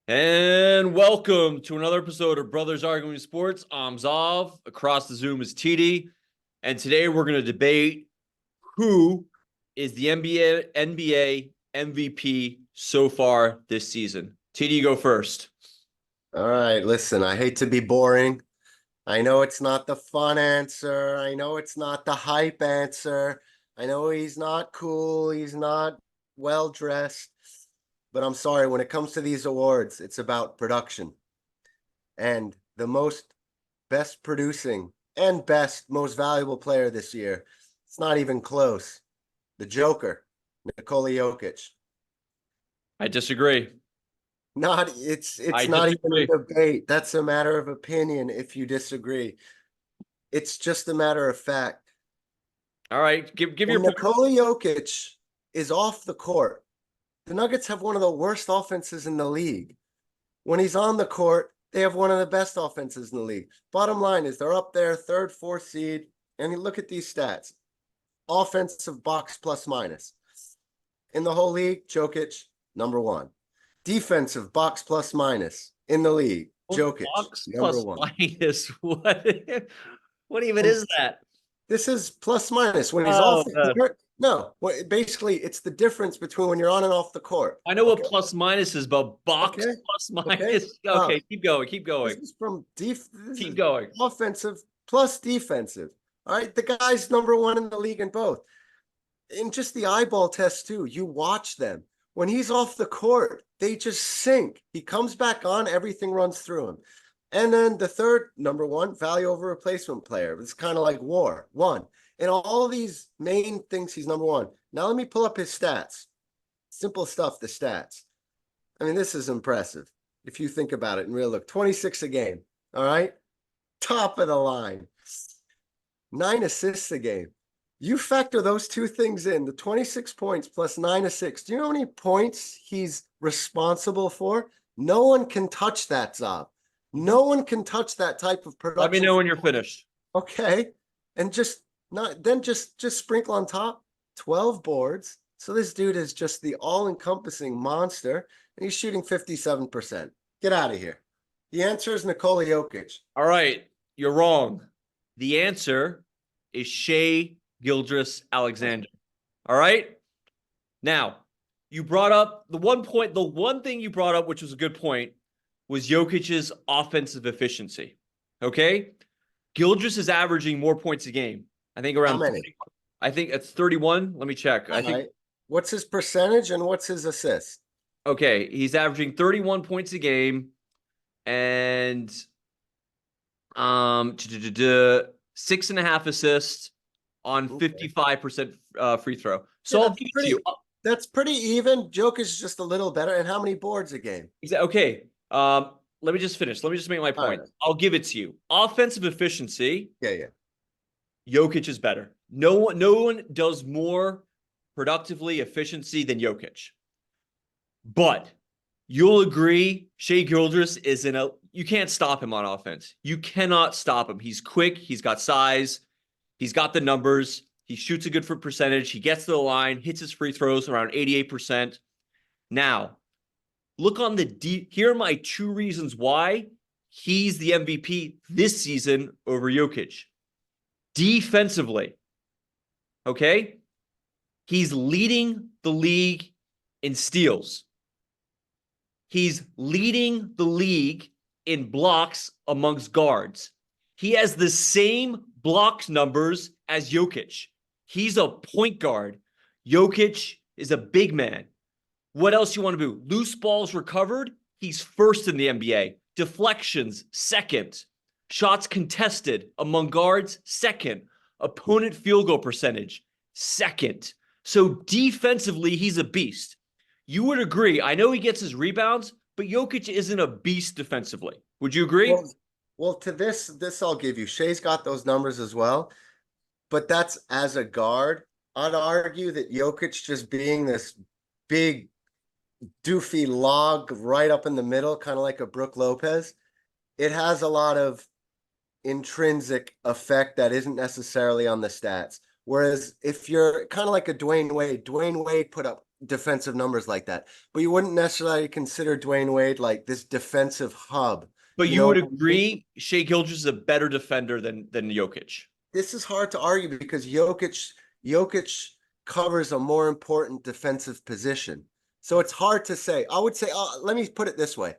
And welcome to another episode of Brothers Arguing Sports. I'm Zav. Across the Zoom is TD. And today we're going to debate who is the NBA MVP so far this season. TD, go first. All right, listen, I hate to be boring. I know it's not the fun answer. I know it's not the hype answer. I know he's not cool. He's not well dressed. But I'm sorry, when it comes to these awards, it's about production. And the best producing and most valuable player this year, it's not even close. The Joker, Nikola Jokic. I disagree. It's I not even a disagree. debate. That's a matter of opinion if you disagree. It's just a matter of fact. All right, give your When point. Nikola Jokic is off the court, the Nuggets have one of the worst offenses in the league. When he's on the court, they have one of the best offenses in the league. Bottom line is they're up there, third, fourth seed. And you look at these stats. Offensive box plus minus. In the whole league, Jokic, number one. Defensive box plus minus in the league. Jokic, Box number plus one. minus. What even And is that? this is plus minus when he's Oh, off the court. No, basically it's the difference between when you're on and off the court. I know Okay. what plus minus is, but box Okay. plus Okay. minus. Okay, keep going. Keep This going. is this Keep is going. offensive plus defensive. All right. The guy's number one in the league in both. In just the eyeball test, too. You watch them. When he's off the court, they just sink. He comes back on, everything runs through him. And then the third, number one, value over replacement player. It's kind of like war. One. In all these main things, he's number one. Now let me pull up his stats. Simple stuff, the stats. I mean, this is impressive. If you think about it in real look, 26 a game. All right. Top of the line. 9 assists a game. You factor those two things in, the 26 points plus 9 assists. Do you know how many points he's responsible for? No one can touch that, Zob. No one can touch that type of production. Let me know when you're finished. Okay. And just sprinkle on top 12 boards. So this dude is just the all-encompassing monster, and he's shooting 57%. Get out of here. The answer is Nikola Jokic. All right, you're wrong. The answer is Shai Gilgeous-Alexander. All right. Now, you brought up the one thing you brought up, which was a good point, was Jokic's offensive efficiency. Okay. Gilgeous is averaging more points a game. I think around How many? 30, I think it's 31. Let me check. I think What's his percentage and what's his assist? okay, he's averaging 31 points a game and 6.5 assists on 55% free throw. So I'll give it to you. That's pretty even. Jokic is just a little better. And how many boards a game? Okay. Let me just finish. Let me just make my point. Right. I'll give it to you. Offensive efficiency. Yeah. Jokic is better. No one does more productively efficiency than Jokic. But you'll agree, Shai Gilgeous you can't stop him on offense. You cannot stop him. He's quick. He's got size. He's got the numbers. He shoots a good percentage. He gets to the line, hits his free throws around 88%. Now, look on the here are my two reasons why he's the MVP this season over Jokic. Defensively, okay? He's leading the league in steals. He's leading the league in blocks amongst guards. He has the same blocks numbers as Jokic. He's a point guard. Jokic is a big man. What else you want to do? Loose balls recovered, he's first in the NBA. Deflections, second. Shots contested among guards, second. Opponent field goal percentage, second. So defensively, he's a beast. You would agree. I know he gets his rebounds, but Jokic isn't a beast defensively. Would you agree? Well, to this I'll give you. Shai's got those numbers as well, but that's as a guard. I'd argue that Jokic just being this big, doofy log right up in the middle, kind of like a Brook Lopez, it has a lot of intrinsic effect that isn't necessarily on the stats. Whereas if you're kind of like a Dwayne Wade put up defensive numbers like that, but you wouldn't necessarily consider Dwayne Wade like this defensive hub. But You you know would what I mean? agree Shea Gilgeous is a better defender than Jokic. This is hard to argue because Jokic covers a more important defensive position. So it's hard to say. I would say, let me put it this way.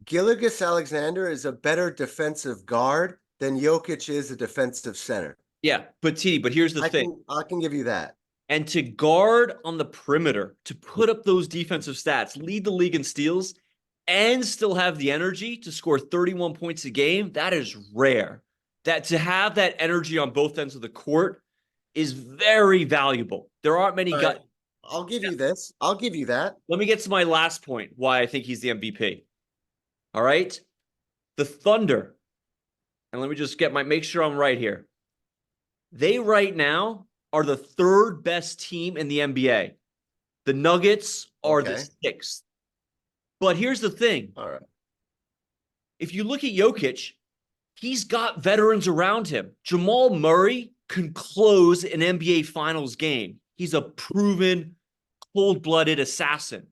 Gilgeous Alexander is a better defensive guard than Jokic is a defensive center. Yeah, but here's the thing. I can give you that. And to guard on the perimeter, to put up those defensive stats, lead the league in steals, and still have the energy to score 31 points a game, that is rare. That to have that energy on both ends of the court is very valuable. There aren't many guys. I'll give you this. I'll give you that. Let me get to my last point, why I think he's the MVP. All right? The Thunder, and let me just make sure I'm right here. They right now are the third best team in the NBA. The Nuggets are the sixth. But here's the thing. All right. If you look at Jokic, he's got veterans around him. Jamal Murray can close an NBA Finals game. He's a proven, cold-blooded assassin.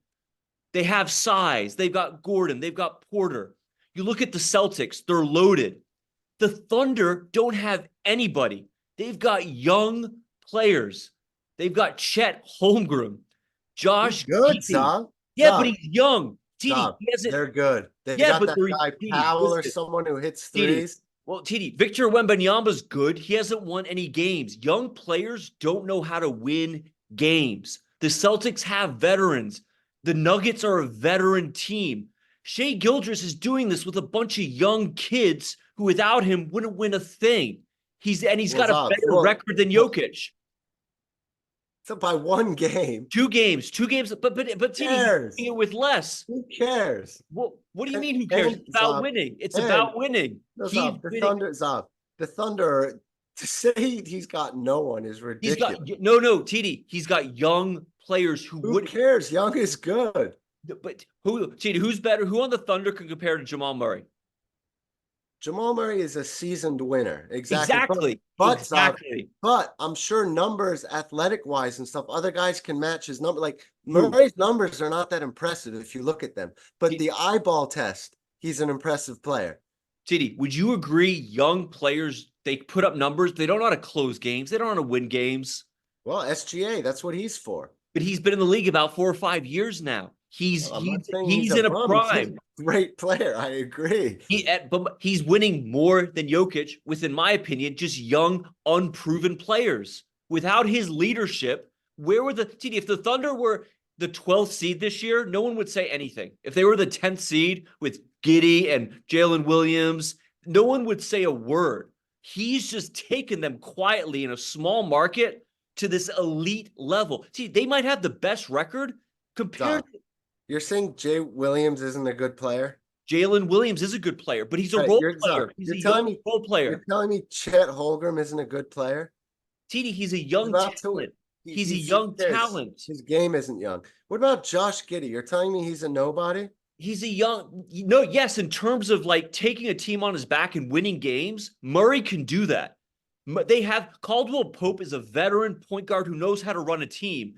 They have size. They've got Gordon. They've got Porter. You look at the Celtics. They're loaded. The Thunder don't have anybody. They've got young players. They've got Chet Holmgren, Josh Good, Giddey. Zab. Yeah, Zab. but he's young. Zab, they're good. They Yeah, got but that they're- guy Titi, Powell or listen. someone who hits Titi, threes. Well, Victor Wembanyama's good. He hasn't won any games. Young players don't know how to win games. The Celtics have veterans. The Nuggets are a veteran team. Shea Gilgeous is doing this with a bunch of young kids who without him wouldn't win a thing. He's got a better record than Jokic. So by one game. Two games, but Titi, you're doing it with less. Who cares? What do you mean who cares? It's about winning. It's about winning. The Thunder, to say he's got no one is ridiculous. Titi, he's got young players who cares? Young is good. But who's better? Who on the Thunder can compare to Jamal Murray? Jamal Murray is a seasoned winner. Exactly. But I'm sure numbers, athletic wise and stuff, other guys can match his number. Like Murray's numbers are not that impressive if you look at them. But the eyeball test, he's an impressive player. Titi, would you agree young players, they put up numbers, they don't know how to close games, they don't know how to win games? Well, SGA, that's what he's for. But he's been in the league about 4 or 5 years now. He's in a prime. Great player, I agree. But he's winning more than Jokic with, in my opinion, just young, unproven players. Without his leadership, where were if the Thunder were the 12th seed this year, no one would say anything. If they were the 10th seed with Giddey and Jalen Williams, no one would say a word. He's just taken them quietly in a small market to this elite level. They might have the best record compared to. You're saying Jay Williams isn't a good player? Jalen Williams is a good player, but he's a role player. He's a young role player. You're telling me Chet Holmgren isn't a good player? Titi, he's a young talent. He's a young talent. His game isn't young. What about Josh Giddey? You're telling me he's a nobody? He's a yes, in terms of like taking a team on his back and winning games, Murray can do that. They have Caldwell Pope is a veteran point guard who knows how to run a team.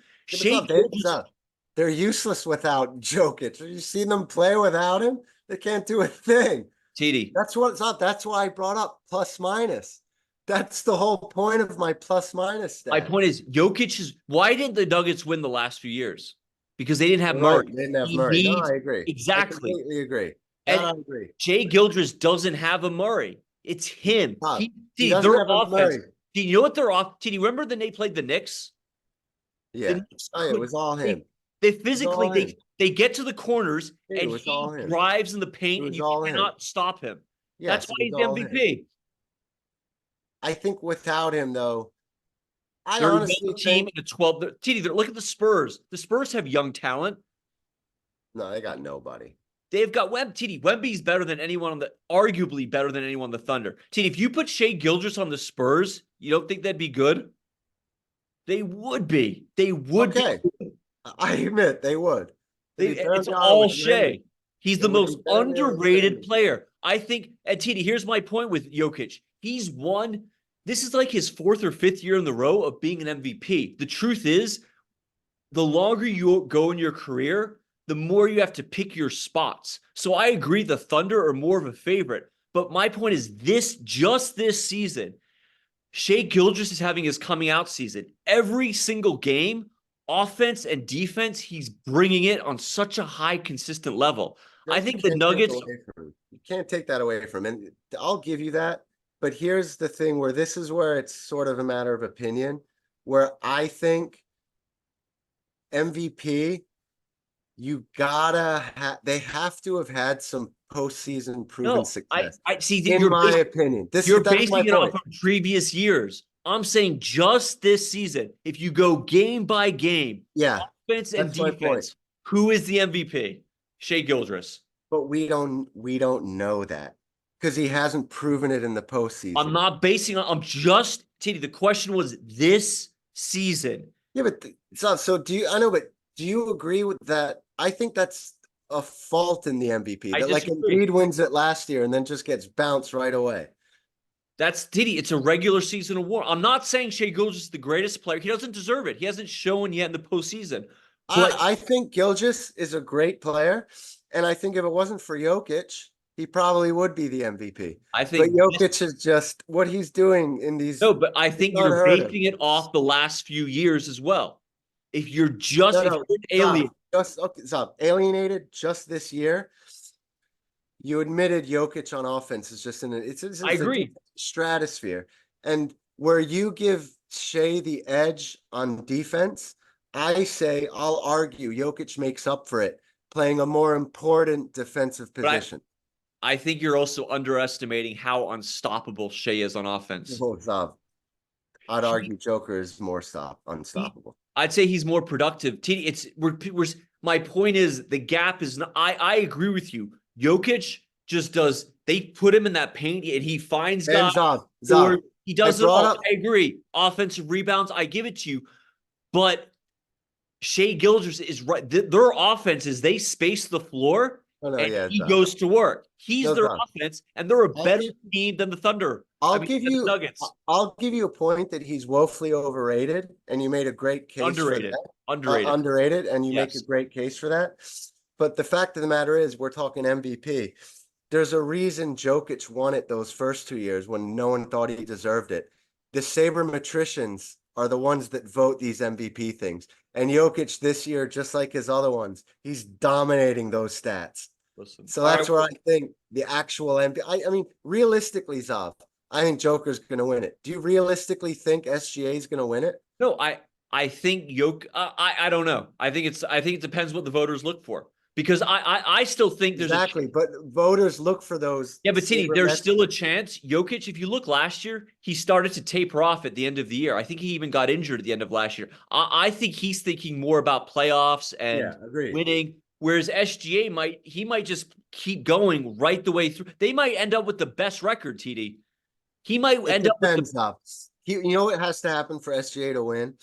They're useless without Jokic. You see them play without him? They can't do a thing. Titi. That's why I brought up plus minus. That's the whole point of my plus minus stat. My point is why didn't the Nuggets win the last few years? Because they didn't have Murray. They didn't have Murray. No, I agree. Exactly. I completely agree. I agree. Shea Gilgeous doesn't have a Murray. It's him. Their offense. Do you know what they're off? Titi, remember when they played the Knicks? Yeah. It was all him. They physically they get to the corners and he drives in the paint and you cannot stop him. That's why he's the MVP. I think without him, though, I they're honestly team in the 12. Look at the Spurs. The Spurs have young talent. No, they got nobody. They've got Wemby's better than anyone arguably better than anyone on the Thunder. If you put Shea Gilgeous on the Spurs, you don't think that'd be good? They would be. They would be. I admit they would. It's all Shea. He's the most underrated player. I think, and Titi, here's my point with Jokic. He's won. This is like his 4th or 5th year in the row of being an MVP. The truth is, the longer you go in your career, the more you have to pick your spots. So I agree the Thunder are more of a favorite. But my point is just this season, Shea Gilgeous is having his coming out season. Every single game, offense and defense, he's bringing it on such a high, consistent level. I think the Nuggets. You can't take that away from him. And I'll give you that. But here's the thing where this is where it's sort of a matter of opinion, where I think MVP, they have to have had some postseason proven No, success. I see that In my opinion, you're that's my basing it off point. of previous years. I'm saying just this season, if you go game by game, Yeah, offense and that's my point. defense, who is the MVP? Shea Gilgeous. But we don't know that because he hasn't proven it in the postseason. I'm not basing on. I'm just Teddy. The question was this season. Yeah, but so do you? I know, but do you agree with that? I think that's a fault in the MVP. I That like disagree. Embiid wins it last year and then just gets bounced right away. That's Diddy. It's a regular season award. I'm not saying Shea Gilgeous is the greatest player. He doesn't deserve it. He hasn't shown yet in the postseason. But I think Gilgeous is a great player, and I think if it wasn't for Jokic, he probably would be the MVP. I But think Jokic is just what he's doing in these. no, but I think you're unheard of. basing it off the last few years as well. If you're just if No, you're an alien, just okay, stop. Alienated just this year. You admitted Jokic on offense is just it's I agree. a stratosphere. And where you give Shea the edge on defense, I say I'll argue Jokic makes up for it, playing a more important defensive position. I think you're also underestimating how unstoppable Shea is on offense. I'd argue Joker is more unstoppable. I'd say he's more productive. My point is the gap is not. I agree with you. Jokic just does. They put him in that paint and he finds guys. Or he does it all. I agree. Offensive rebounds. I give it to you, but Shea Gilgeous is right. Their offense is they space the floor and he goes to work. He's their offense, and they're a better team than the Thunder. I'll give you a point that he's woefully overrated, and you made a great case underrated. for that. Underrated, and you make a great case for that. But the fact of the matter is, we're talking MVP. There's a reason Jokic won it those first 2 years when no one thought he deserved it. The sabermetricians are the ones that vote these MVP things. And Jokic this year, just like his other ones, he's dominating those stats. Listen, so that's where I think the actual MVP. I mean, realistically, Zav, I think Joker's going to win it. Do you realistically think SGA is going to win it? No, I think I don't know. I think it depends what the voters look for. Because I still think there's but voters look for those. Yeah, but Tini, there's still a chance. Jokic, if you look last year, he started to taper off at the end of the year. I think he even got injured at the end of last year. I think he's thinking more about playoffs and winning. Whereas SGA might just keep going right the way through. They might end up with the best record, TD. He might end up with you know what has to happen for SGA to win?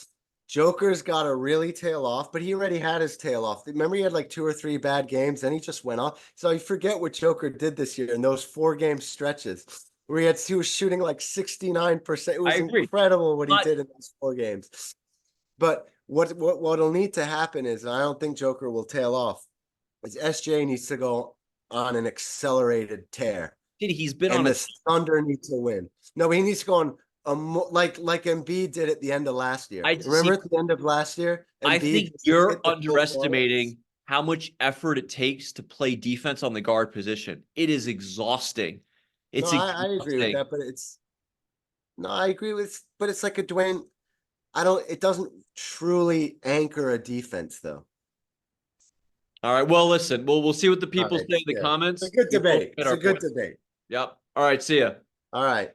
Joker's got to really tail off, but he already had his tail off. Remember, he had like 2 or 3 bad games, then he just went off. So you forget what Joker did this year in those 4-game stretches where he was shooting like 69%. It was incredible what he did in those 4 games. But what'll need to happen is, and I don't think Joker will tail off, is SJ needs to go on an accelerated tear. He's been on the Thunder needs to win. No, he needs to go on. Like Embiid did at the end of last year. Remember at the end of last year? I think you're underestimating how much effort it takes to play defense on the guard position. It is exhausting. I agree with that, but I agree with, but it's like a Dwayne. It doesn't truly anchor a defense though. All right. Well, listen, we'll see what the people say in the comments. It's a good debate. It's a good debate. Yep. All right. See ya. All right.